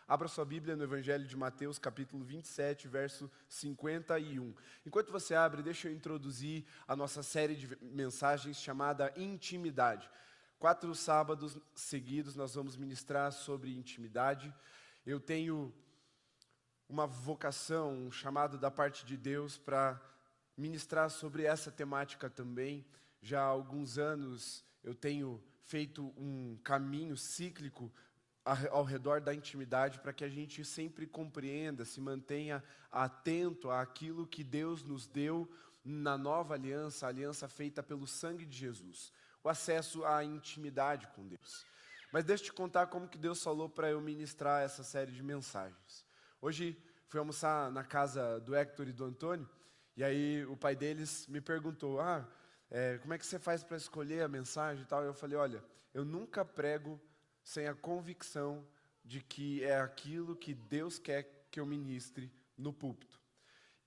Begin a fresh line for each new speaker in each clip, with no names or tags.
Abra sua Bíblia no Evangelho de Mateus, capítulo 27, verso 51. Enquanto você abre, deixa eu introduzir a nossa série de mensagens chamada Intimidade. 4 sábados seguidos nós vamos ministrar sobre intimidade. Eu tenho uma vocação, um chamado da parte de Deus para ministrar sobre essa temática também. Já há alguns anos eu tenho feito um caminho cíclico ao redor da intimidade para que a gente sempre compreenda, se mantenha atento àquilo que Deus nos deu na nova aliança, a aliança feita pelo sangue de Jesus, o acesso à intimidade com Deus. Mas deixa eu te contar como que Deus falou para eu ministrar essa série de mensagens. Hoje fui almoçar na casa do Hector e do Antônio, e aí o pai deles me perguntou, como é que você faz para escolher a mensagem e tal? Eu falei, olha, eu nunca prego sem a convicção de que é aquilo que Deus quer que eu ministre no púlpito.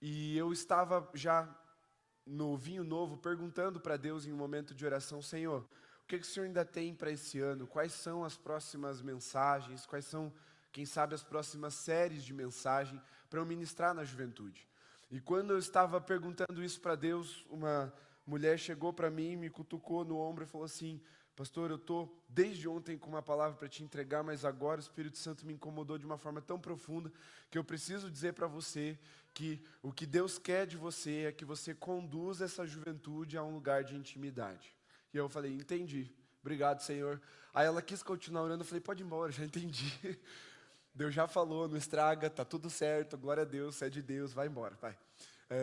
E eu estava já no vinho novo perguntando para Deus em um momento de oração, Senhor, o que o Senhor ainda tem para esse ano? Quais são as próximas mensagens? Quais são, quem sabe, as próximas séries de mensagem para eu ministrar na juventude? E quando eu estava perguntando isso para Deus, uma mulher chegou para mim, me cutucou no ombro e falou assim, pastor, eu estou desde ontem com uma palavra para te entregar, mas agora o Espírito Santo me incomodou de uma forma tão profunda que eu preciso dizer para você que o que Deus quer de você é que você conduza essa juventude a um lugar de intimidade. E eu falei, entendi, obrigado, Senhor. Aí ela quis continuar orando, eu falei, pode ir embora, já entendi. Deus já falou, não estraga, tá tudo certo, glória a Deus, é de Deus, vai embora, vai.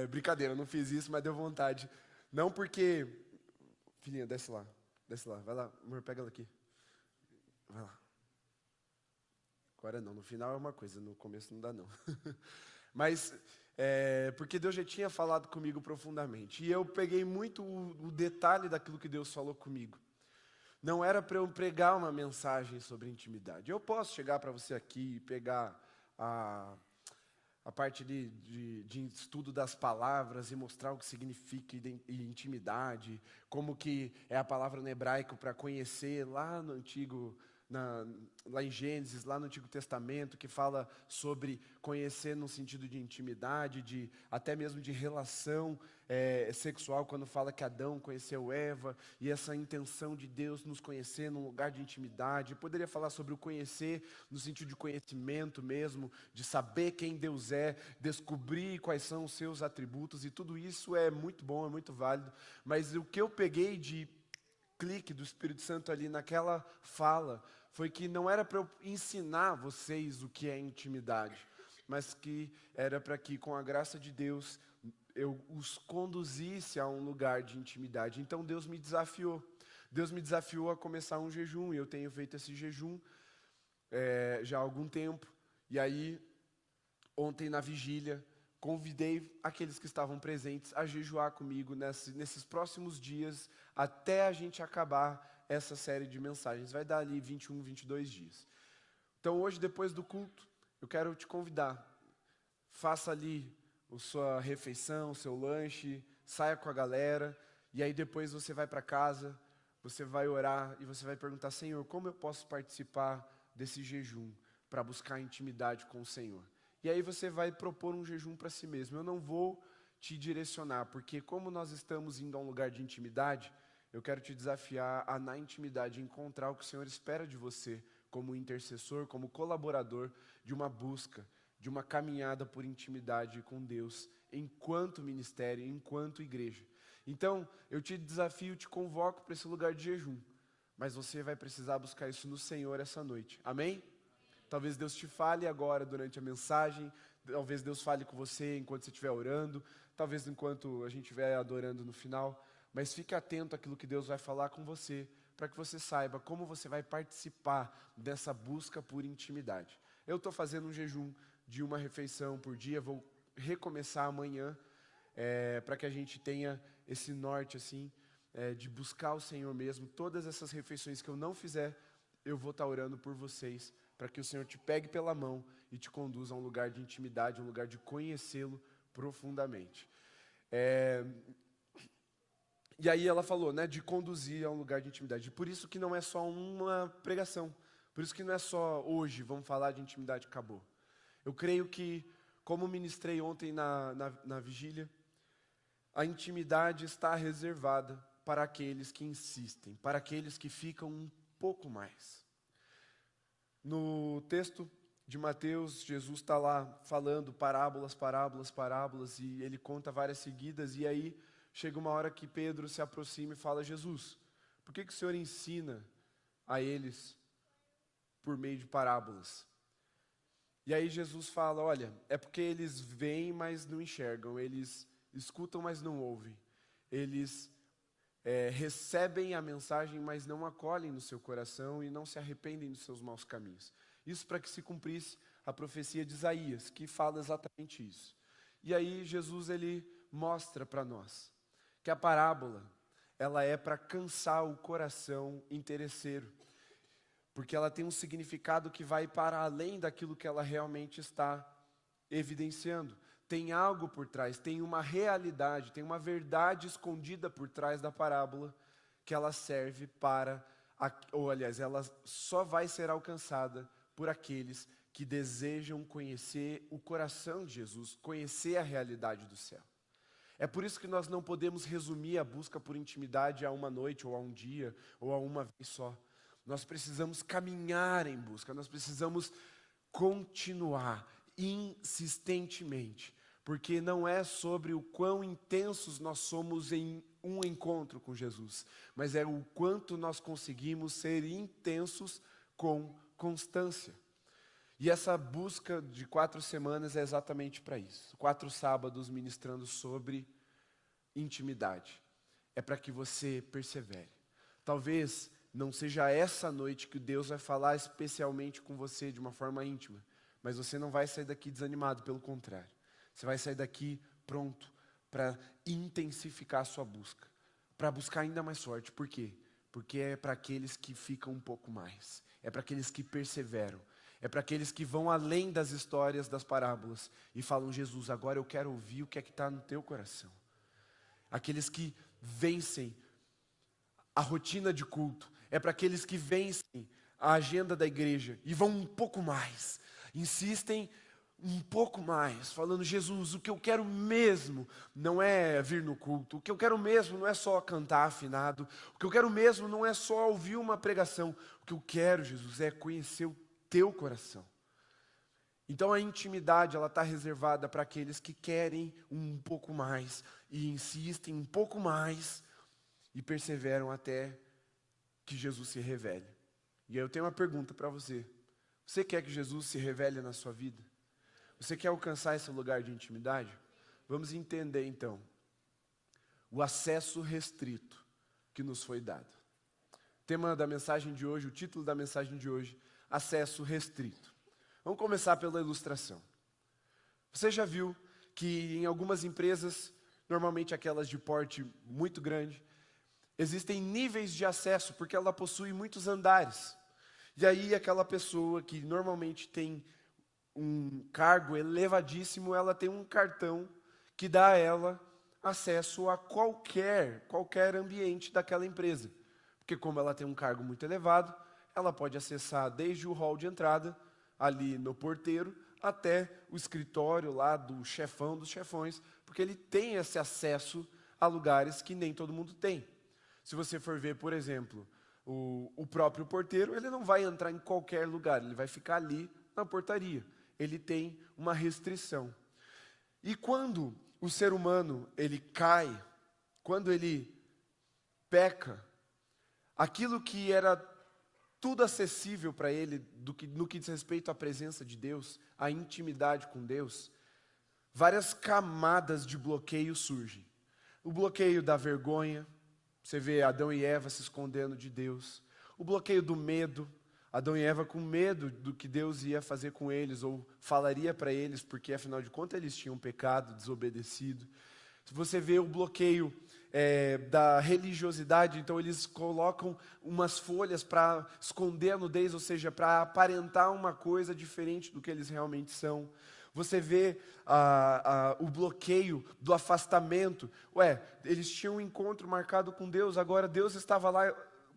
Brincadeira, eu não fiz isso, mas deu vontade. Não porque... Filhinha, desce lá, vai lá, amor, pega ela aqui. Vai lá. Agora não, no final é uma coisa, no começo não dá não. Mas, porque Deus já tinha falado comigo profundamente. E eu peguei muito o detalhe daquilo que Deus falou comigo. Não era para eu pregar uma mensagem sobre intimidade. Eu posso chegar para você aqui e pegar a parte de estudo das palavras e mostrar o que significa intimidade, como que é a palavra no hebraico para conhecer lá no Antigo, lá em Gênesis, lá no Antigo Testamento, que fala sobre conhecer no sentido de intimidade, até mesmo de relação sexual, quando fala que Adão conheceu Eva, e essa intenção de Deus nos conhecer num lugar de intimidade. Eu poderia falar sobre o conhecer no sentido de conhecimento mesmo, de saber quem Deus é, descobrir quais são os seus atributos, e tudo isso é muito bom, é muito válido, mas o que eu peguei de clique do Espírito Santo ali naquela fala foi que não era para eu ensinar vocês o que é intimidade, mas que era para que, com a graça de Deus, eu os conduzisse a um lugar de intimidade. Então Deus me desafiou. Deus me desafiou a começar um jejum, e eu tenho feito esse jejum já há algum tempo. E aí, ontem na vigília, convidei aqueles que estavam presentes a jejuar comigo nesses próximos dias, até a gente acabar essa série de mensagens. Vai dar ali 21, 22 dias. Então hoje, depois do culto, eu quero te convidar. Faça ali a sua refeição, o seu lanche, saia com a galera, e aí depois você vai para casa, você vai orar e você vai perguntar, Senhor, como eu posso participar desse jejum para buscar intimidade com o Senhor? E aí você vai propor um jejum para si mesmo. Eu não vou te direcionar, porque como nós estamos indo a um lugar de intimidade, eu quero te desafiar a, na intimidade, encontrar o que o Senhor espera de você, como intercessor, como colaborador de uma busca, de uma caminhada por intimidade com Deus, enquanto ministério, enquanto igreja. Então, eu te desafio, te convoco para esse lugar de jejum, mas você vai precisar buscar isso no Senhor essa noite. Amém? Talvez Deus te fale agora durante a mensagem, talvez Deus fale com você enquanto você estiver orando, talvez enquanto a gente estiver adorando no final, mas fique atento àquilo que Deus vai falar com você, para que você saiba como você vai participar dessa busca por intimidade. Eu estou fazendo um jejum de uma refeição por dia, vou recomeçar amanhã, para que a gente tenha esse norte assim, de buscar o Senhor mesmo. Todas essas refeições que eu não fizer, eu vou estar orando por vocês, para que o Senhor te pegue pela mão e te conduza a um lugar de intimidade, um lugar de conhecê-lo profundamente. E aí ela falou, de conduzir a um lugar de intimidade. Por isso que não é só uma pregação, Por isso que não é só hoje, vamos falar de intimidade, acabou. Eu creio que, como ministrei ontem na vigília, a intimidade está reservada para aqueles que insistem, para aqueles que ficam um pouco mais. No texto de Mateus, Jesus está lá falando parábolas, e ele conta várias seguidas, e aí chega uma hora que Pedro se aproxima e fala: Jesus, por que o Senhor ensina a eles por meio de parábolas? E aí Jesus fala: olha, é porque eles veem, mas não enxergam, eles escutam, mas não ouvem, eles recebem a mensagem, mas não acolhem no seu coração e não se arrependem dos seus maus caminhos. Isso para que se cumprisse a profecia de Isaías, que fala exatamente isso. E aí Jesus ele mostra para nós que a parábola, ela é para cansar o coração interesseiro, porque ela tem um significado que vai para além daquilo que ela realmente está evidenciando. Tem algo por trás, tem uma realidade, tem uma verdade escondida por trás da parábola, que ela serve para, ou aliás, ela só vai ser alcançada por aqueles que desejam conhecer o coração de Jesus, conhecer a realidade do céu. É por isso que nós não podemos resumir a busca por intimidade a uma noite, ou a um dia, ou a uma vez só. Nós precisamos caminhar em busca, nós precisamos continuar insistentemente, porque não é sobre o quão intensos nós somos em um encontro com Jesus, mas é o quanto nós conseguimos ser intensos com constância. E essa busca de 4 semanas é exatamente para isso. 4 sábados ministrando sobre intimidade. É para que você persevere. Talvez não seja essa noite que Deus vai falar especialmente com você de uma forma íntima, mas você não vai sair daqui desanimado, pelo contrário. Você vai sair daqui pronto para intensificar a sua busca, para buscar ainda mais forte. Por quê? Porque é para aqueles que ficam um pouco mais, é para aqueles que perseveram, é para aqueles que vão além das histórias das parábolas e falam: Jesus, agora eu quero ouvir o que é que está no teu coração. Aqueles que vencem a rotina de culto, é para aqueles que vencem a agenda da igreja e vão um pouco mais, insistem um pouco mais, falando: Jesus, o que eu quero mesmo não é vir no culto, o que eu quero mesmo não é só cantar afinado, o que eu quero mesmo não é só ouvir uma pregação, o que eu quero, Jesus, é conhecer o teu coração. Então a intimidade, ela está reservada para aqueles que querem um pouco mais, e insistem um pouco mais, e perseveram até que Jesus se revele. E aí eu tenho uma pergunta para você: você quer que Jesus se revele na sua vida? Você quer alcançar esse lugar de intimidade? Vamos entender então o acesso restrito que nos foi dado. O tema da mensagem de hoje, o título da mensagem de hoje: acesso restrito. Vamos começar pela ilustração. Você já viu que em algumas empresas, normalmente aquelas de porte muito grande, existem níveis de acesso porque ela possui muitos andares. E aí aquela pessoa que normalmente tem um cargo elevadíssimo, ela tem um cartão que dá a ela acesso a qualquer ambiente daquela empresa. Porque como ela tem um cargo muito elevado, ela pode acessar desde o hall de entrada, ali no porteiro, até o escritório lá do chefão dos chefões, porque ele tem esse acesso a lugares que nem todo mundo tem. Se você for ver, por exemplo, o próprio porteiro, ele não vai entrar em qualquer lugar, ele vai ficar ali na portaria. Ele tem uma restrição. E quando o ser humano, ele cai, quando ele peca, aquilo que era tudo acessível para ele, no que diz respeito à presença de Deus, à intimidade com Deus, várias camadas de bloqueio surgem. O bloqueio da vergonha, você vê Adão e Eva se escondendo de Deus. O bloqueio do medo, Adão e Eva com medo do que Deus ia fazer com eles, ou falaria para eles, porque afinal de contas eles tinham pecado, desobedecido. Se você vê o bloqueio da religiosidade, então eles colocam umas folhas para esconder a nudez, ou seja, para aparentar uma coisa diferente do que eles realmente são. Você vê o bloqueio do afastamento. Eles tinham um encontro marcado com Deus, agora Deus estava lá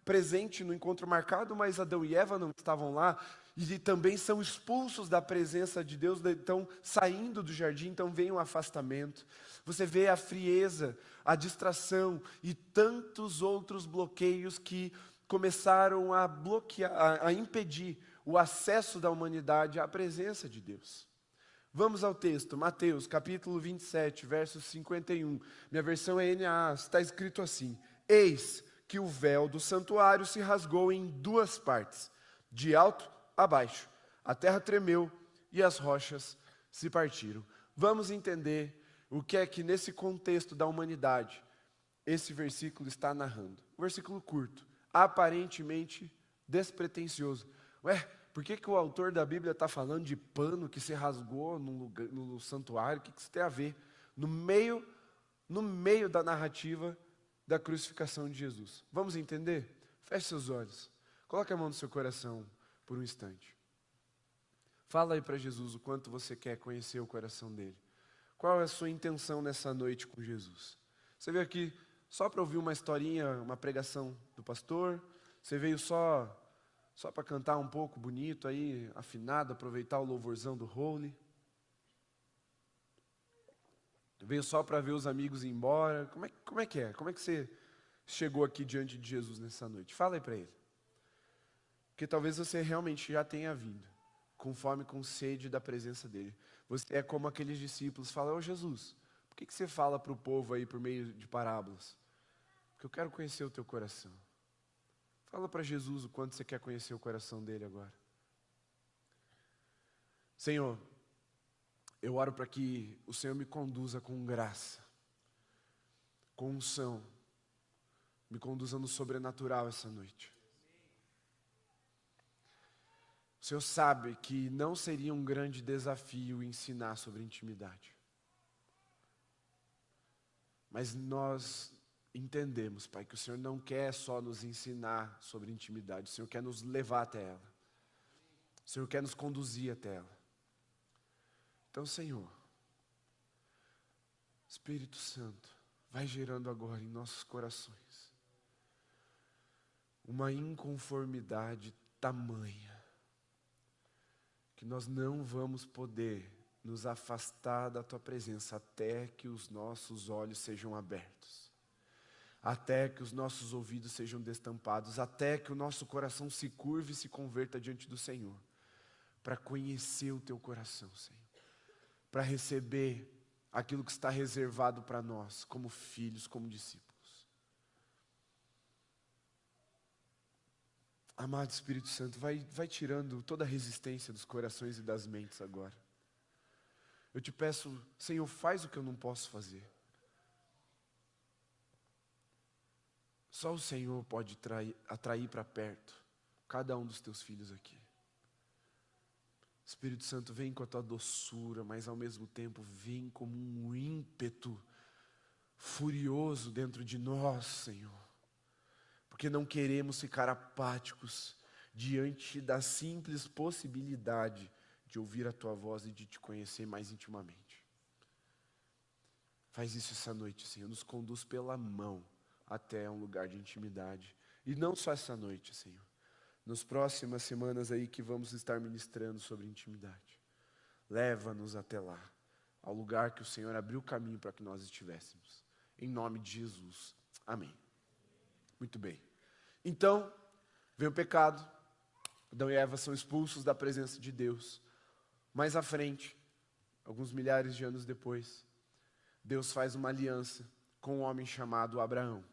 presente no encontro marcado, mas Adão e Eva não estavam lá, e também são expulsos da presença de Deus, então saindo do jardim, então vem um afastamento. Você vê a frieza, a distração e tantos outros bloqueios que começaram a bloquear, a impedir o acesso da humanidade à presença de Deus. Vamos ao texto, Mateus capítulo 27, verso 51. Minha versão é NAA, está escrito assim: Eis que o véu do santuário se rasgou em duas partes, de alto a baixo. A terra tremeu e as rochas se partiram. Vamos entender o que é que nesse contexto da humanidade esse versículo está narrando. Um versículo curto, aparentemente despretensioso. Ué, por que o autor da Bíblia está falando de pano que se rasgou no santuário? O que isso tem a ver? No meio da narrativa da crucificação de Jesus. Vamos entender? Feche seus olhos. Coloque a mão no seu coração por um instante. Fala aí para Jesus o quanto você quer conhecer o coração dele. Qual é a sua intenção nessa noite com Jesus? Você veio aqui só para ouvir uma historinha, uma pregação do pastor? Você veio só para cantar um pouco bonito aí, afinado, aproveitar o louvorzão do Holy? Veio só para ver os amigos ir embora? Como é que é? Como é que você chegou aqui diante de Jesus nessa noite? Fala aí para ele. Porque talvez você realmente já tenha vindo, com fome, com sede da presença dele. Você é como aqueles discípulos, fala: ô Jesus, por que você fala para o povo aí por meio de parábolas? Porque eu quero conhecer o teu coração. Fala para Jesus o quanto você quer conhecer o coração dele agora. Senhor, eu oro para que o Senhor me conduza com graça, com unção, me conduza no sobrenatural essa noite. O Senhor sabe que não seria um grande desafio ensinar sobre intimidade. Mas nós entendemos, Pai, que o Senhor não quer só nos ensinar sobre intimidade, o Senhor quer nos levar até ela. O Senhor quer nos conduzir até ela. Então, Senhor, Espírito Santo, vai gerando agora em nossos corações uma inconformidade tamanha que nós não vamos poder nos afastar da Tua presença até que os nossos olhos sejam abertos, até que os nossos ouvidos sejam destampados, até que o nosso coração se curve e se converta diante do Senhor, para conhecer o Teu coração, Senhor, para receber aquilo que está reservado para nós, como filhos, como discípulos. Amado Espírito Santo, vai tirando toda a resistência dos corações e das mentes agora. Eu te peço, Senhor, faz o que eu não posso fazer. Só o Senhor pode atrair para perto cada um dos teus filhos aqui. Espírito Santo, vem com a tua doçura, mas ao mesmo tempo vem como um ímpeto furioso dentro de nós, Senhor. Porque não queremos ficar apáticos diante da simples possibilidade de ouvir a tua voz e de te conhecer mais intimamente. Faz isso essa noite, Senhor, nos conduz pela mão até um lugar de intimidade. E não só essa noite, Senhor. Nas próximas semanas aí que vamos estar ministrando sobre intimidade. Leva-nos até lá, ao lugar que o Senhor abriu o caminho para que nós estivéssemos. Em nome de Jesus. Amém. Muito bem. Então, vem o pecado. Adão e Eva são expulsos da presença de Deus. Mais à frente, alguns milhares de anos depois, Deus faz uma aliança com um homem chamado Abraão.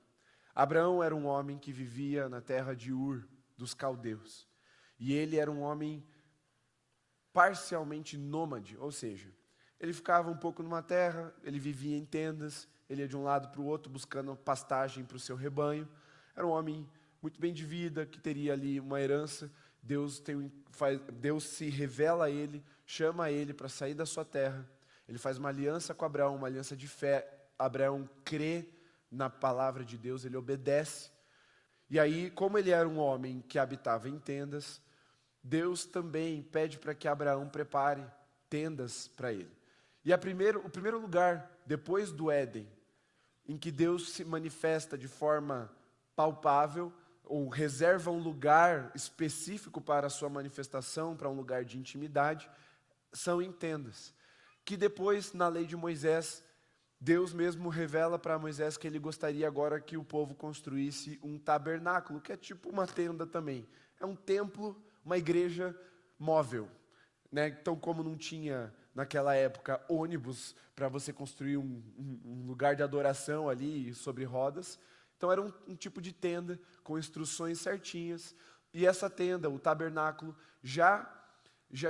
Abraão era um homem que vivia na terra de Ur, dos caldeus. E ele era um homem parcialmente nômade, ou seja, ele ficava um pouco numa terra, ele vivia em tendas, ele ia de um lado para o outro buscando pastagem para o seu rebanho. Era um homem muito bem de vida, que teria ali uma herança. Deus se revela a ele, chama ele para sair da sua terra. Ele faz uma aliança com Abraão, uma aliança de fé. Abraão crê na palavra de Deus, ele obedece. E aí, como ele era um homem que habitava em tendas, Deus também pede para que Abraão prepare tendas para ele. E o primeiro lugar, depois do Éden, em que Deus se manifesta de forma palpável, ou reserva um lugar específico para a sua manifestação, para um lugar de intimidade, são em tendas. Que depois, na lei de Moisés, Deus mesmo revela para Moisés que ele gostaria agora que o povo construísse um tabernáculo, que é tipo uma tenda também. É um templo, uma igreja móvel, né? Então, como não tinha naquela época ônibus para você construir um lugar de adoração ali sobre rodas, então era um tipo de tenda com instruções certinhas. E essa tenda, o tabernáculo, já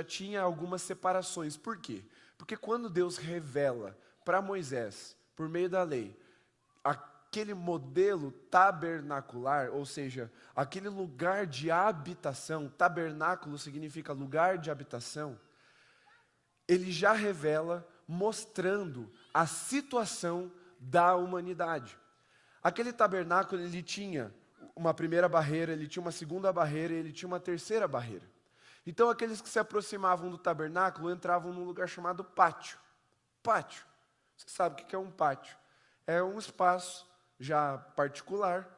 tinha algumas separações. Por quê? Porque quando Deus revela para Moisés, por meio da lei, aquele modelo tabernacular, ou seja, aquele lugar de habitação, tabernáculo significa lugar de habitação, ele já revela mostrando a situação da humanidade. Aquele tabernáculo, ele tinha uma primeira barreira, ele tinha uma segunda barreira, ele tinha uma terceira barreira. Então, aqueles que se aproximavam do tabernáculo entravam num lugar chamado pátio. Pátio. Você sabe o que é um pátio? É um espaço já particular,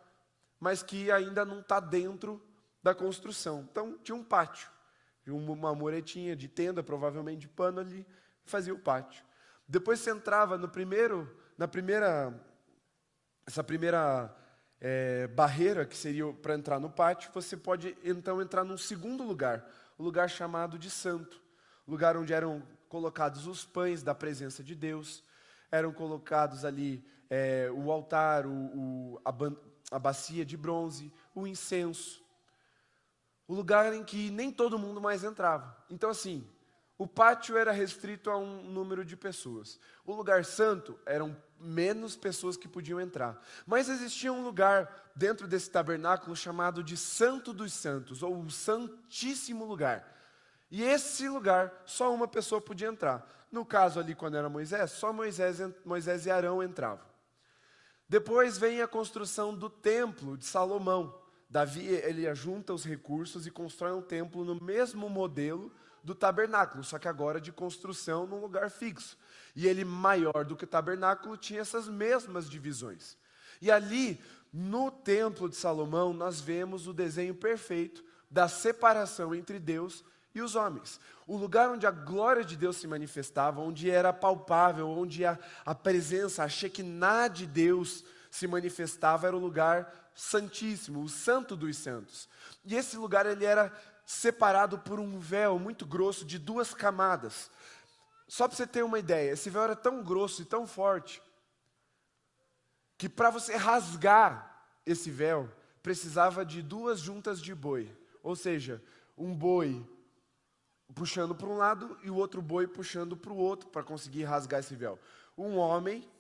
mas que ainda não está dentro da construção. Então, tinha um pátio. Uma muretinha de tenda, provavelmente de pano ali, fazia o pátio. Depois você entrava essa primeira barreira que seria para entrar no pátio, você pode então entrar num segundo lugar, o lugar chamado de santo, lugar onde eram colocados os pães da presença de Deus, eram colocados ali o altar, a bacia de bronze, o incenso, o lugar em que nem todo mundo mais entrava. Então assim, o pátio era restrito a um número de pessoas. O lugar santo eram menos pessoas que podiam entrar. Mas existia um lugar dentro desse tabernáculo chamado de Santo dos Santos, ou o Santíssimo Lugar. E esse lugar, só uma pessoa podia entrar. No caso ali, quando era Moisés, só Moisés e Arão entravam. Depois vem a construção do templo de Salomão. Davi, ele ajunta os recursos e constrói um templo no mesmo modelo do tabernáculo, só que agora de construção num lugar fixo. E ele, maior do que o tabernáculo, tinha essas mesmas divisões. E ali, no templo de Salomão, nós vemos o desenho perfeito da separação entre Deus e os homens. O lugar onde a glória de Deus se manifestava, onde era palpável, onde a presença, a Shekinah de Deus se manifestava, era o lugar santíssimo, o santo dos santos. E esse lugar, ele era separado por um véu muito grosso de 2 camadas. Só para você ter uma ideia, esse véu era tão grosso e tão forte, que para você rasgar esse véu, precisava de 2 juntas de boi. Ou seja, um boi puxando para um lado e o outro boi puxando para o outro, para conseguir rasgar esse véu. Um homem,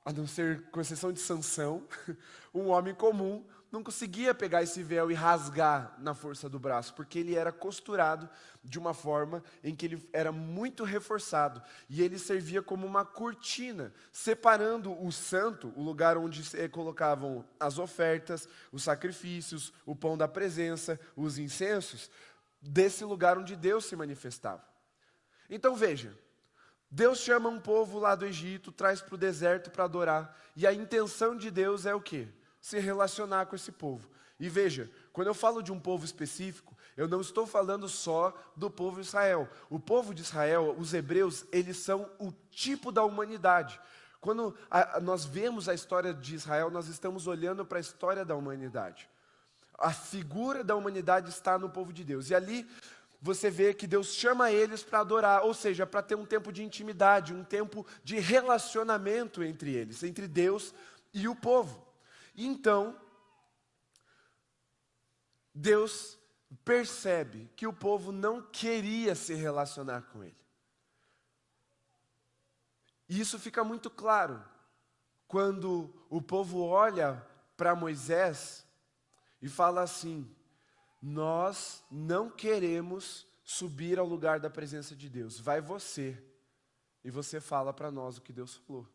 a não ser, com exceção de Sansão, um homem comum, não conseguia pegar esse véu e rasgar na força do braço, porque ele era costurado de uma forma em que ele era muito reforçado, e ele servia como uma cortina, separando o santo, o lugar onde colocavam as ofertas, os sacrifícios, o pão da presença, os incensos, desse lugar onde Deus se manifestava. Então veja, Deus chama um povo lá do Egito, traz para o deserto para adorar, e a intenção de Deus é o quê? Se relacionar com esse povo. E veja, quando eu falo de um povo específico, eu não estou falando só do povo de Israel. O povo de Israel, os hebreus, eles são o tipo da humanidade. Quando nós vemos a história de Israel, nós estamos olhando para a história da humanidade. A figura da humanidade está no povo de Deus. E ali você vê que Deus chama eles para adorar, ou seja, para ter um tempo de intimidade, um tempo de relacionamento entre eles, entre Deus e o povo. E então, Deus percebe que o povo não queria se relacionar com ele. E isso fica muito claro quando o povo olha para Moisés e fala assim: nós não queremos subir ao lugar da presença de Deus, vai você, e você fala para nós o que Deus falou.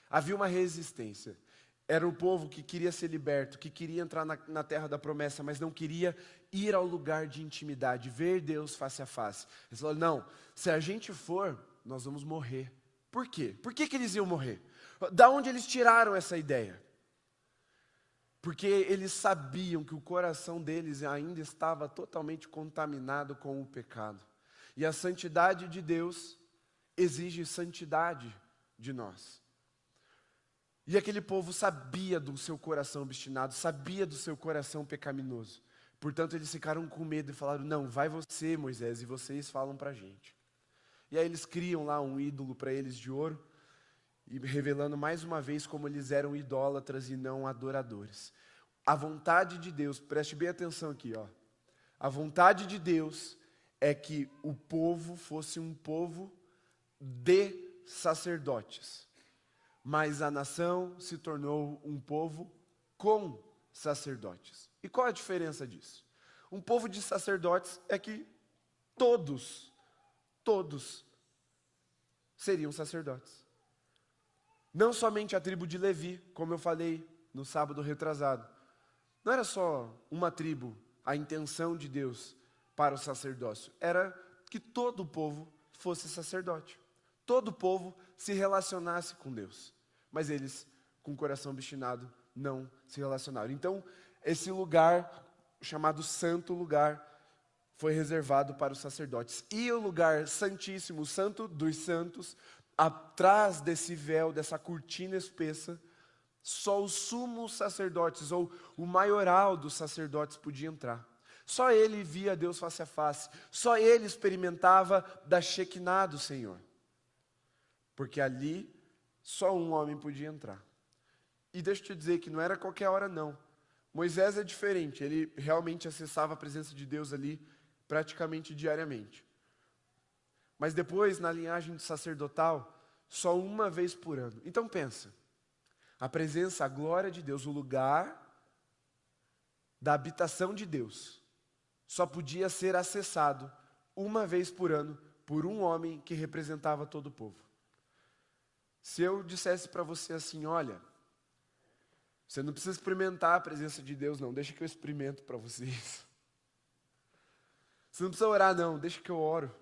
Havia uma resistência. Era o povo que queria ser liberto, que queria entrar na terra da promessa, mas não queria ir ao lugar de intimidade, ver Deus face a face. Eles falaram: não, se a gente for, nós vamos morrer. Por quê? Por que eles iam morrer? Da onde eles tiraram essa ideia? Porque eles sabiam que o coração deles ainda estava totalmente contaminado com o pecado. E a santidade de Deus exige santidade de nós. E aquele povo sabia do seu coração obstinado, sabia do seu coração pecaminoso. Portanto, eles ficaram com medo e falaram: não, vai você, Moisés, e vocês falam para a gente. E aí eles criam lá um ídolo para eles de ouro, e revelando mais uma vez como eles eram idólatras e não adoradores. A vontade de Deus, preste bem atenção aqui, ó. A vontade de Deus é que o povo fosse um povo de sacerdotes. Mas a nação se tornou um povo com sacerdotes. E qual a diferença disso? Um povo de sacerdotes é que todos seriam sacerdotes. Não somente a tribo de Levi, como eu falei no sábado retrasado. Não era só uma tribo a intenção de Deus para o sacerdócio. Era que todo o povo fosse sacerdote. Todo o povo se relacionasse com Deus. Mas eles, com o coração obstinado, não se relacionaram. Então, esse lugar, chamado Santo Lugar, foi reservado para os sacerdotes. E o lugar santíssimo, o Santo dos Santos, atrás desse véu, dessa cortina espessa, só os sumos sacerdotes, ou o maioral dos sacerdotes podia entrar. Só ele via Deus face a face. Só ele experimentava da Shekinah do Senhor. Porque ali, só um homem podia entrar. E deixa eu te dizer que não era qualquer hora não. Moisés é diferente, ele realmente acessava a presença de Deus ali praticamente diariamente. Mas depois, na linhagem sacerdotal, só uma vez por ano. Então pensa, a presença, a glória de Deus, o lugar da habitação de Deus, só podia ser acessado uma vez por ano por um homem que representava todo o povo. Se eu dissesse para você assim, olha, você não precisa experimentar a presença de Deus não, deixa que eu experimento para vocês. Você não precisa orar não, deixa que eu oro.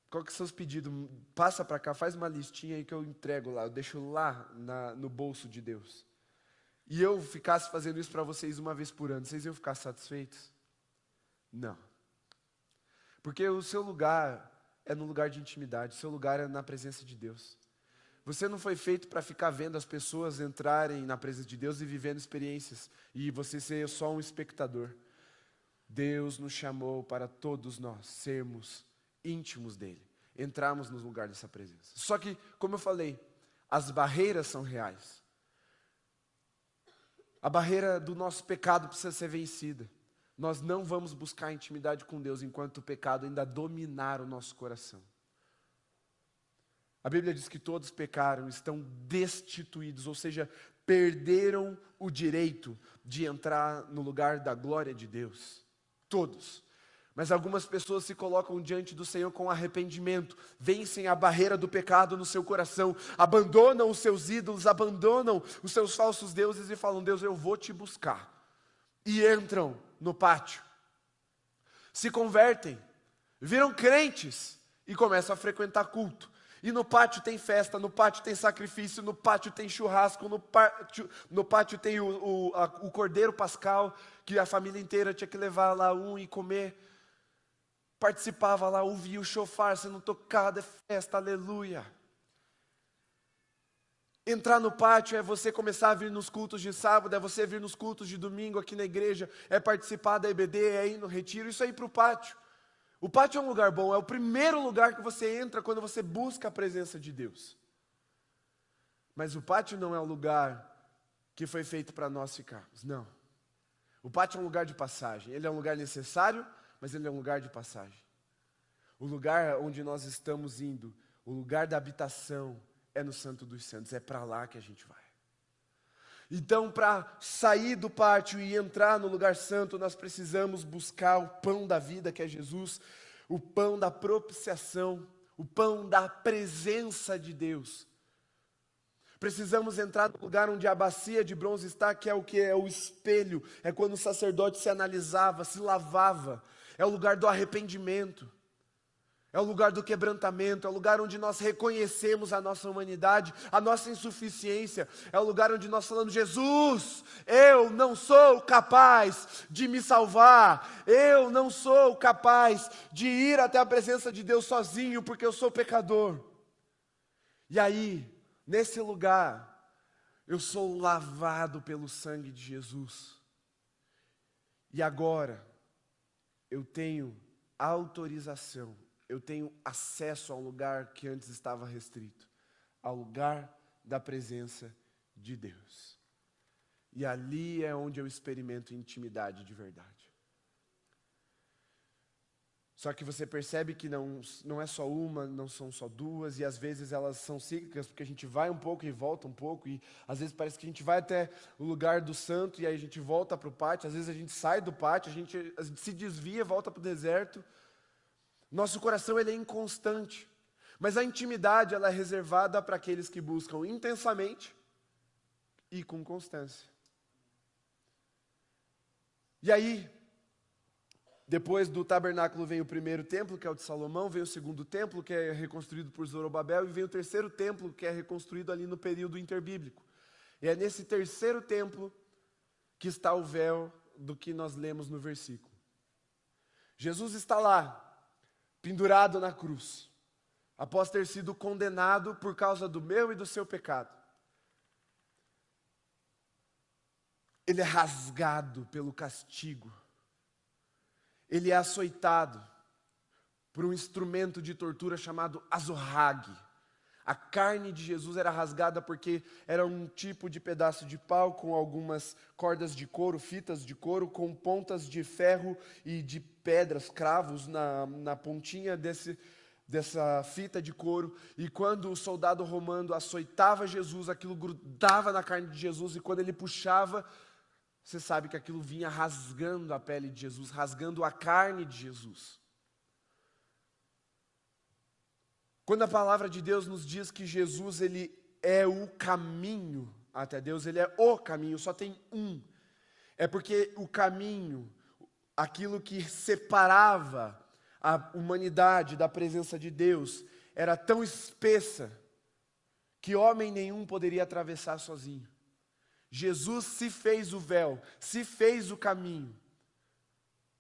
Qual que são os pedidos? Passa para cá, faz uma listinha aí que eu entrego lá, eu deixo lá no bolso de Deus. E eu ficasse fazendo isso para vocês uma vez por ano, vocês iam ficar satisfeitos? Não. Porque o seu lugar é no lugar de intimidade, o seu lugar é na presença de Deus. Você não foi feito para ficar vendo as pessoas entrarem na presença de Deus e vivendo experiências, e você ser só um espectador. Deus nos chamou para todos nós sermos íntimos dele, entrarmos no lugar dessa presença. Só que, como eu falei, as barreiras são reais. A barreira do nosso pecado precisa ser vencida. Nós não vamos buscar intimidade com Deus enquanto o pecado ainda dominar o nosso coração. A Bíblia diz que todos pecaram, estão destituídos, ou seja, perderam o direito de entrar no lugar da glória de Deus. Todos. Mas algumas pessoas se colocam diante do Senhor com arrependimento, vencem a barreira do pecado no seu coração, abandonam os seus ídolos, abandonam os seus falsos deuses e falam: Deus, eu vou te buscar. E entram no pátio, se convertem, viram crentes e começam a frequentar culto. E no pátio tem festa, no pátio tem sacrifício, no pátio tem churrasco, no pátio tem o cordeiro pascal, que a família inteira tinha que levar lá e comer. Participava lá, ouvia o chofar sendo tocado, é festa, aleluia. Entrar no pátio é você começar a vir nos cultos de sábado, é você vir nos cultos de domingo aqui na igreja, é participar da EBD, é ir no retiro, isso aí para o pátio. O pátio é um lugar bom, é o primeiro lugar que você entra quando você busca a presença de Deus. Mas o pátio não é um lugar que foi feito para nós ficarmos, não. O pátio é um lugar de passagem, ele é um lugar necessário, mas ele é um lugar de passagem. O lugar onde nós estamos indo, o lugar da habitação, é no Santo dos Santos, é para lá que a gente vai. Então, para sair do pátio e entrar no lugar santo, nós precisamos buscar o pão da vida, que é Jesus, o pão da propiciação, o pão da presença de Deus. Precisamos entrar no lugar onde a bacia de bronze está, que é o que? É o espelho, é quando o sacerdote se analisava, se lavava, é o lugar do arrependimento, É o lugar do quebrantamento, é o lugar onde nós reconhecemos a nossa humanidade, a nossa insuficiência. É o lugar onde nós falamos: Jesus, eu não sou capaz de me salvar. Eu não sou capaz de ir até a presença de Deus sozinho, porque eu sou pecador. E aí, nesse lugar, eu sou lavado pelo sangue de Jesus. E agora, eu tenho autorização, eu tenho acesso a um lugar que antes estava restrito, ao lugar da presença de Deus. E ali é onde eu experimento intimidade de verdade. Só que você percebe que não é só uma, não são só duas, e às vezes elas são cíclicas, porque a gente vai um pouco e volta um pouco, e às vezes parece que a gente vai até o lugar do santo, e aí a gente volta para o pátio, às vezes a gente sai do pátio, a gente se desvia, volta para o deserto. Nosso coração ele é inconstante, mas a intimidade ela é reservada para aqueles que buscam intensamente e com constância. E aí, depois do tabernáculo vem o primeiro templo, que é o de Salomão, vem o segundo templo, que é reconstruído por Zorobabel, e vem o terceiro templo, que é reconstruído ali no período interbíblico. E é nesse terceiro templo que está o véu do que nós lemos no versículo. Jesus está lá, pendurado na cruz, após ter sido condenado por causa do meu e do seu pecado. Ele é rasgado pelo castigo. Ele é açoitado por um instrumento de tortura chamado azorrague. A carne de Jesus era rasgada porque era um tipo de pedaço de pau com algumas cordas de couro, fitas de couro, com pontas de ferro e de pedras, cravos na pontinha dessa fita de couro. E quando o soldado romano açoitava Jesus, aquilo grudava na carne de Jesus, e quando ele puxava, você sabe que aquilo vinha rasgando a pele de Jesus, rasgando a carne de Jesus. Quando a palavra de Deus nos diz que Jesus ele é o caminho até Deus, ele é o caminho, só tem um. É porque o caminho, aquilo que separava a humanidade da presença de Deus, era tão espessa que homem nenhum poderia atravessar sozinho. Jesus se fez o véu, se fez o caminho,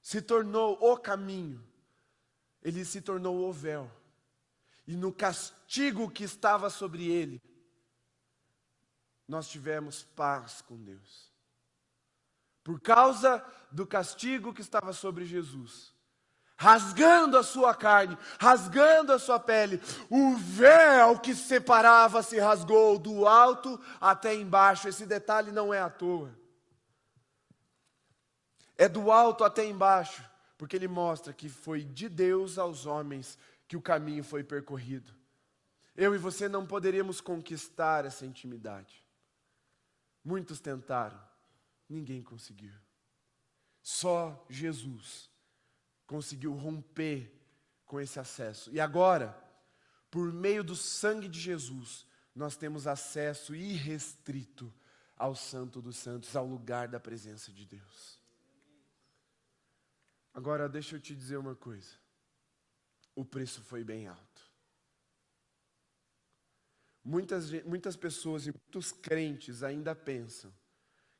se tornou o caminho, ele se tornou o véu, e no castigo que estava sobre ele, nós tivemos paz com Deus. Por causa do castigo que estava sobre Jesus, rasgando a sua carne, rasgando a sua pele, o véu que separava se rasgou do alto até embaixo. Esse detalhe não é à toa. É do alto até embaixo, porque ele mostra que foi de Deus aos homens que o caminho foi percorrido. Eu e você não poderíamos conquistar essa intimidade. Muitos tentaram, ninguém conseguiu. Só Jesus conseguiu romper com esse acesso. E agora, por meio do sangue de Jesus, nós temos acesso irrestrito ao Santo dos Santos, ao lugar da presença de Deus. Agora, deixa eu te dizer uma coisa. O preço foi bem alto. Muitas pessoas e muitos crentes ainda pensam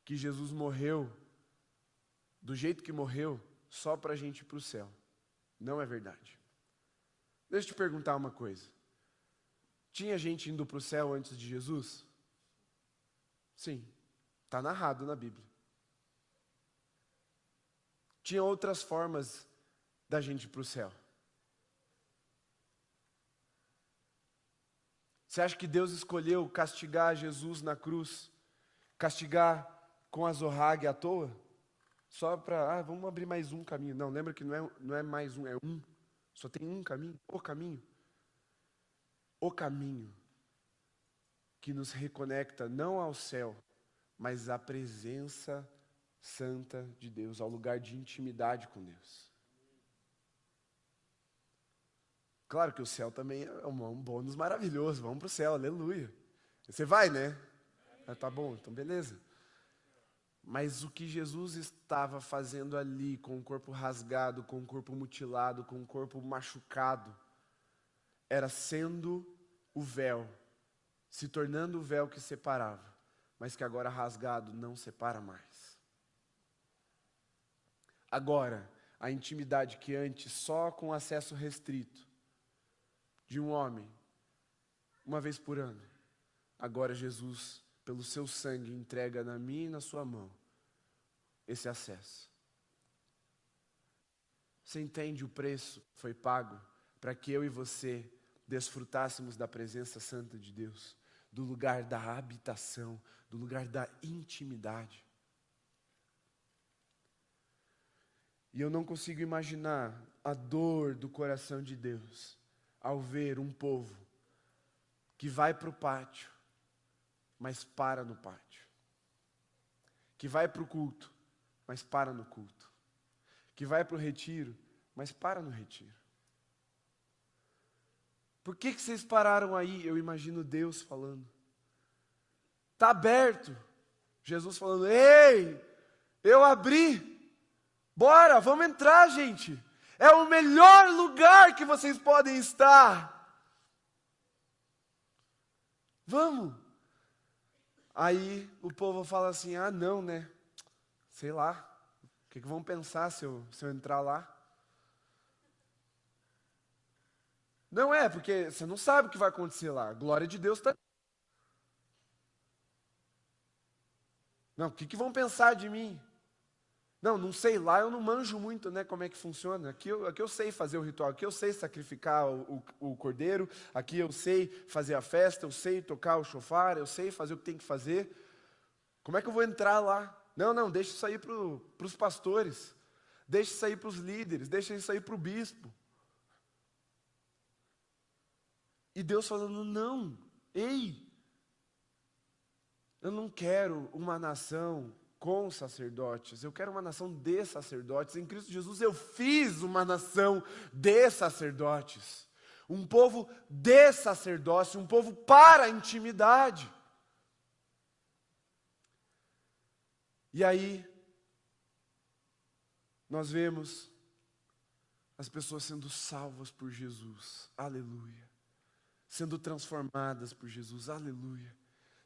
que Jesus morreu do jeito que morreu só para a gente ir para o céu. Não é verdade. Deixa eu te perguntar uma coisa. Tinha gente indo para o céu antes de Jesus? Sim, está narrado na Bíblia. Tinha outras formas da gente ir para o céu. Você acha que Deus escolheu castigar Jesus na cruz, castigar com azorrague à toa? Só para, vamos abrir mais um caminho. Não, lembra que não é mais um, é um. Só tem um caminho, o caminho. O caminho que nos reconecta não ao céu, mas à presença santa de Deus, ao lugar de intimidade com Deus. Claro que o céu também é um bônus maravilhoso, vamos para o céu, aleluia. Você vai, né? Tá bom, então beleza. Mas o que Jesus estava fazendo ali, com o corpo rasgado, com o corpo mutilado, com o corpo machucado, era sendo o véu, se tornando o véu que separava, mas que agora rasgado não separa mais. Agora, a intimidade que antes só com acesso restrito de um homem, uma vez por ano, agora Jesus, pelo seu sangue, entrega na minha e na sua mão esse acesso. Você entende o preço que foi pago para que eu e você desfrutássemos da presença santa de Deus, do lugar da habitação, do lugar da intimidade? E eu não consigo imaginar a dor do coração de Deus ao ver um povo que vai para o pátio, mas para no pátio. Que vai para o culto, mas para no culto. Que vai para o retiro, mas para no retiro. Por que vocês pararam aí? Eu imagino Deus falando. Está aberto. Jesus falando, ei, eu abri. Bora, vamos entrar, gente. É o melhor lugar que vocês podem estar. Vamos. Aí o povo fala assim, ah não, né? Sei lá. O que vão pensar se eu entrar lá? Não é, porque você não sabe o que vai acontecer lá. A glória de Deus está. Não, o que vão pensar de mim? Não sei lá, eu não manjo muito, né, como é que funciona. Aqui eu sei fazer o ritual, aqui eu sei sacrificar o cordeiro, aqui eu sei fazer a festa, eu sei tocar o shofar, eu sei fazer o que tem que fazer. Como é que eu vou entrar lá? Não, deixa isso aí para os pastores, deixa isso aí para os líderes, deixa isso aí para o bispo. E Deus falando, não, ei, eu não quero uma nação com sacerdotes, eu quero uma nação de sacerdotes. Em Cristo Jesus eu fiz uma nação de sacerdotes, um povo de sacerdócio, um povo para a intimidade. E aí, nós vemos as pessoas sendo salvas por Jesus, aleluia, sendo transformadas por Jesus, aleluia,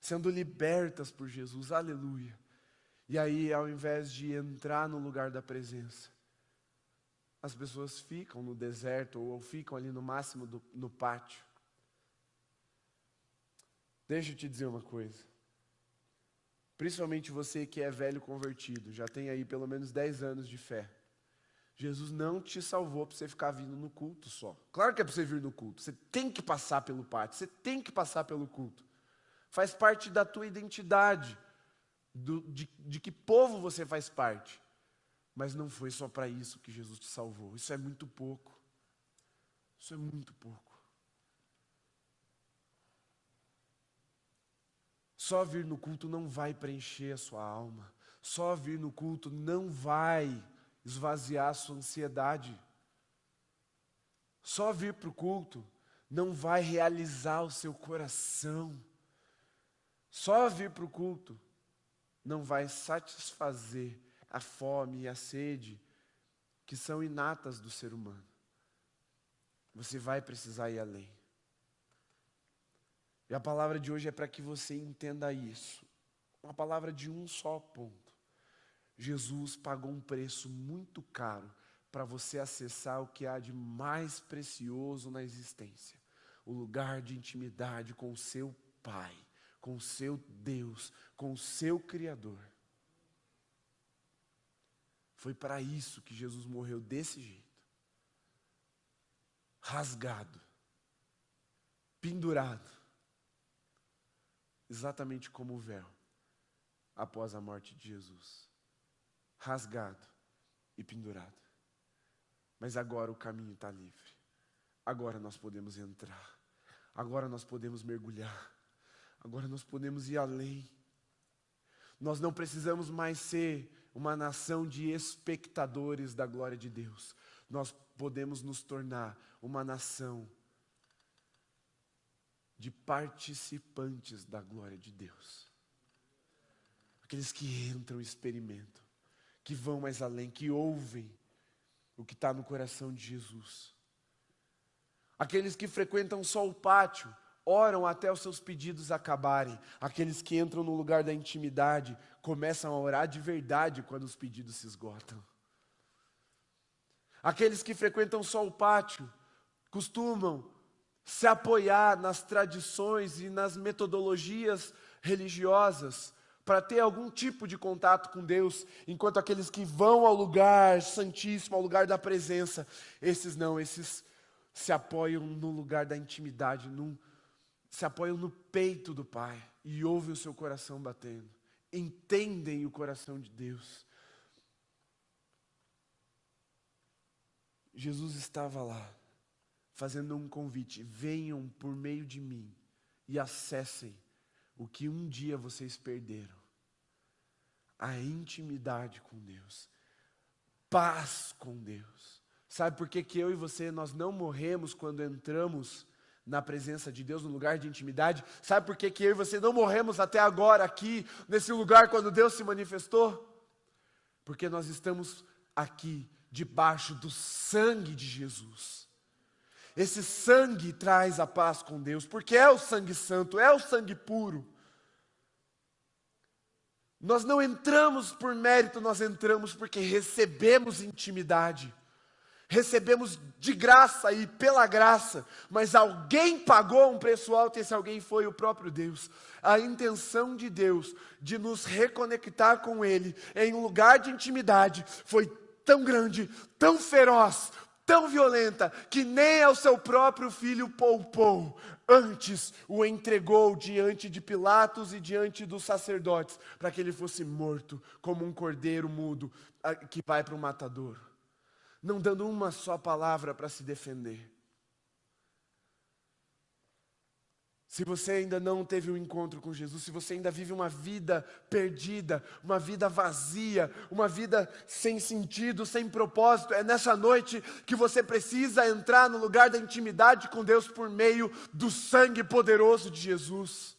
sendo libertas por Jesus, aleluia. E aí, ao invés de entrar no lugar da presença, as pessoas ficam no deserto ou ficam ali no máximo no pátio. Deixa eu te dizer uma coisa. Principalmente você que é velho convertido, já tem aí pelo menos 10 anos de fé. Jesus não te salvou para você ficar vindo no culto só. Claro que é para você vir no culto. Você tem que passar pelo pátio, você tem que passar pelo culto. Faz parte da tua identidade. De que povo você faz parte. Mas não foi só para isso que Jesus te salvou. Isso é muito pouco. Isso é muito pouco. Só vir no culto não vai preencher a sua alma. Só vir no culto não vai esvaziar a sua ansiedade. Só vir para o culto não vai realizar o seu coração. Só vir para o culto não vai satisfazer a fome e a sede que são inatas do ser humano. Você vai precisar ir além. E a palavra de hoje é para que você entenda isso. Uma palavra de um só ponto. Jesus pagou um preço muito caro para você acessar o que há de mais precioso na existência. O lugar de intimidade com o seu Pai, com o seu Deus, com o seu Criador. Foi para isso que Jesus morreu desse jeito. Rasgado. Pendurado. Exatamente como o véu. Após a morte de Jesus. Rasgado e pendurado. Mas agora o caminho está livre. Agora nós podemos entrar. Agora nós podemos mergulhar. Agora nós podemos ir além. Nós não precisamos mais ser uma nação de espectadores da glória de Deus. Nós podemos nos tornar uma nação de participantes da glória de Deus. Aqueles que entram e experimentam, que vão mais além, que ouvem o que está no coração de Jesus. Aqueles que frequentam só o pátio, oram até os seus pedidos acabarem. Aqueles que entram no lugar da intimidade, começam a orar de verdade quando os pedidos se esgotam. Aqueles que frequentam só o pátio, costumam se apoiar nas tradições e nas metodologias religiosas para ter algum tipo de contato com Deus, enquanto aqueles que vão ao lugar santíssimo, ao lugar da presença, esses não, esses se apoiam no lugar da intimidade, se apoiam no peito do Pai e ouvem o seu coração batendo, entendem o coração de Deus. Jesus estava lá, fazendo um convite: venham por meio de mim e acessem o que um dia vocês perderam, a intimidade com Deus, paz com Deus. Sabe por que eu e você, nós não morremos quando entramos na presença de Deus, no lugar de intimidade? Sabe por que eu e você não morremos até agora aqui, nesse lugar, quando Deus se manifestou? Porque nós estamos aqui, debaixo do sangue de Jesus. Esse sangue traz a paz com Deus, porque é o sangue santo, é o sangue puro. Nós não entramos por mérito, nós entramos porque recebemos intimidade. Recebemos de graça e pela graça, mas alguém pagou um preço alto e esse alguém foi o próprio Deus. A intenção de Deus de nos reconectar com Ele em um lugar de intimidade foi tão grande, tão feroz, tão violenta, que nem ao seu próprio filho poupou. Antes o entregou diante de Pilatos e diante dos sacerdotes, para que ele fosse morto como um cordeiro mudo que vai para o matadouro, não dando uma só palavra para se defender. Se você ainda não teve um encontro com Jesus, se você ainda vive uma vida perdida, uma vida vazia, uma vida sem sentido, sem propósito, é nessa noite que você precisa entrar no lugar da intimidade com Deus por meio do sangue poderoso de Jesus.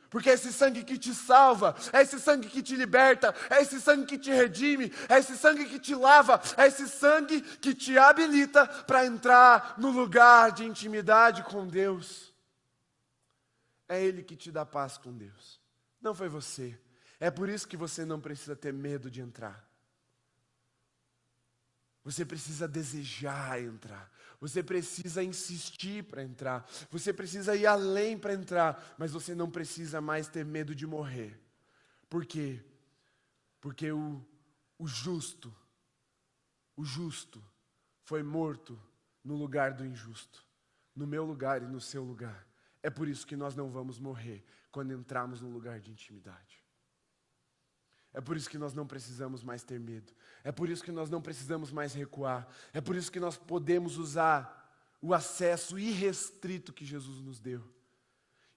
Porque é esse sangue que te salva, é esse sangue que te liberta, é esse sangue que te redime, é esse sangue que te lava, é esse sangue que te habilita para entrar no lugar de intimidade com Deus. É Ele que te dá paz com Deus, não foi você. É por isso que você não precisa ter medo de entrar. Você precisa desejar entrar. Você precisa insistir para entrar. Você precisa ir além para entrar. Mas você não precisa mais ter medo de morrer. Por quê? Porque o justo foi morto no lugar do injusto. No meu lugar e no seu lugar. É por isso que nós não vamos morrer quando entrarmos no lugar de intimidade. É por isso que nós não precisamos mais ter medo. É por isso que nós não precisamos mais recuar. É por isso que nós podemos usar o acesso irrestrito que Jesus nos deu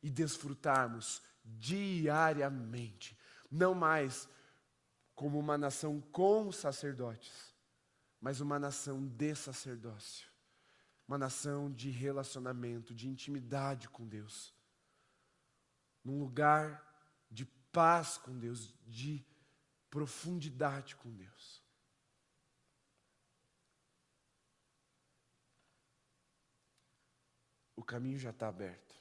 e desfrutarmos diariamente. Não mais como uma nação com sacerdotes, mas uma nação de sacerdócio. Uma nação de relacionamento, de intimidade com Deus. Num lugar de paz com Deus, de profundidade com Deus. O caminho já está aberto.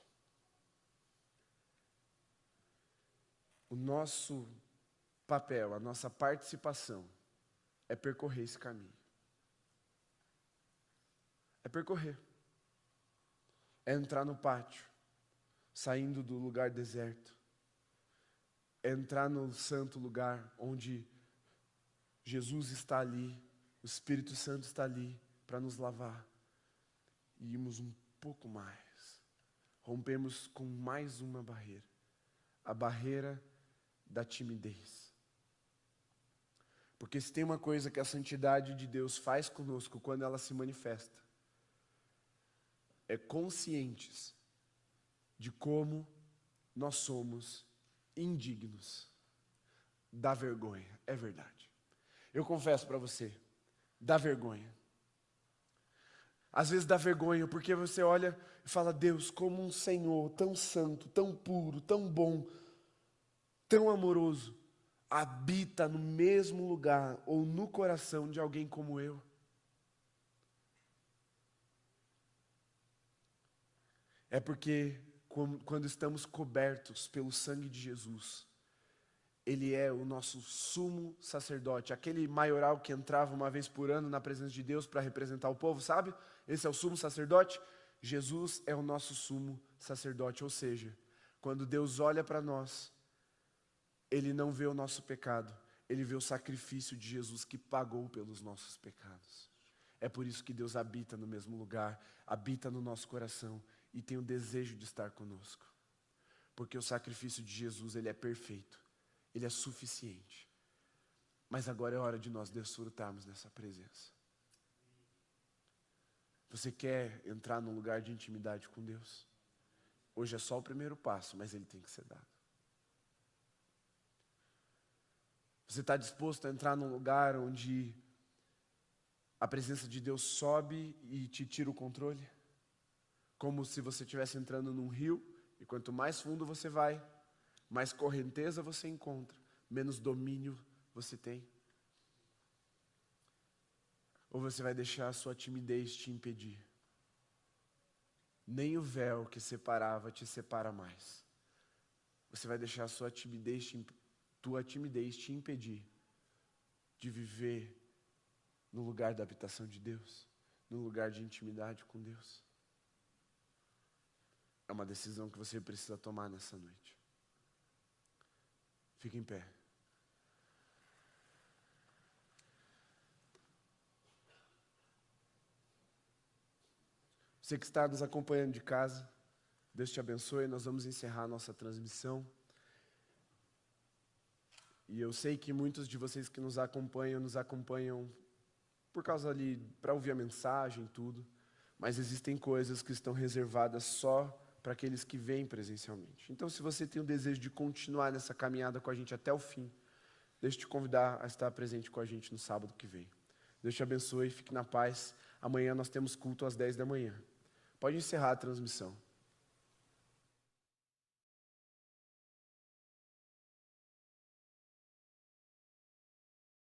O nosso papel, a nossa participação é percorrer esse caminho. É percorrer. É entrar no pátio, saindo do lugar deserto. É entrar no santo lugar onde Jesus está ali, o Espírito Santo está ali para nos lavar. E irmos um pouco mais. Rompemos com mais uma barreira. A barreira da timidez. Porque se tem uma coisa que a santidade de Deus faz conosco quando ela se manifesta, é conscientes de como nós somos indignos. Dá vergonha, é verdade. Eu confesso para você, dá vergonha. Às vezes dá vergonha porque você olha e fala: Deus, como um Senhor tão santo, tão puro, tão bom, tão amoroso, habita no mesmo lugar ou no coração de alguém como eu. É porque quando estamos cobertos pelo sangue de Jesus, Ele é o nosso sumo sacerdote, aquele maioral que entrava uma vez por ano na presença de Deus para representar o povo, sabe? Esse é o sumo sacerdote. Jesus é o nosso sumo sacerdote, ou seja, quando Deus olha para nós, Ele não vê o nosso pecado, Ele vê o sacrifício de Jesus que pagou pelos nossos pecados. É por isso que Deus habita no mesmo lugar, habita no nosso coração e tem o desejo de estar conosco. Porque o sacrifício de Jesus, ele é perfeito, ele é suficiente. Mas agora é hora de nós desfrutarmos dessa presença. Você quer entrar num lugar de intimidade com Deus? Hoje é só o primeiro passo, mas ele tem que ser dado. Você está disposto a entrar num lugar onde a presença de Deus sobe e te tira o controle? Como se você estivesse entrando num rio, e quanto mais fundo você vai, mais correnteza você encontra, menos domínio você tem. Ou você vai deixar a sua timidez te impedir? Nem o véu que separava te separa mais. Você vai deixar a sua tua timidez te impedir de viver no lugar da habitação de Deus, no lugar de intimidade com Deus. É uma decisão que você precisa tomar nessa noite. Fique em pé. Você que está nos acompanhando de casa, Deus te abençoe. Nós vamos encerrar a nossa transmissão. E eu sei que muitos de vocês que nos acompanham por causa ali, para ouvir a mensagem e tudo. Mas existem coisas que estão reservadas só para aqueles que vêm presencialmente. Então, se você tem o desejo de continuar nessa caminhada com a gente até o fim, deixa eu te convidar a estar presente com a gente no sábado que vem. Deus te abençoe, fique na paz. Amanhã nós temos culto às 10 da manhã. Pode encerrar a transmissão.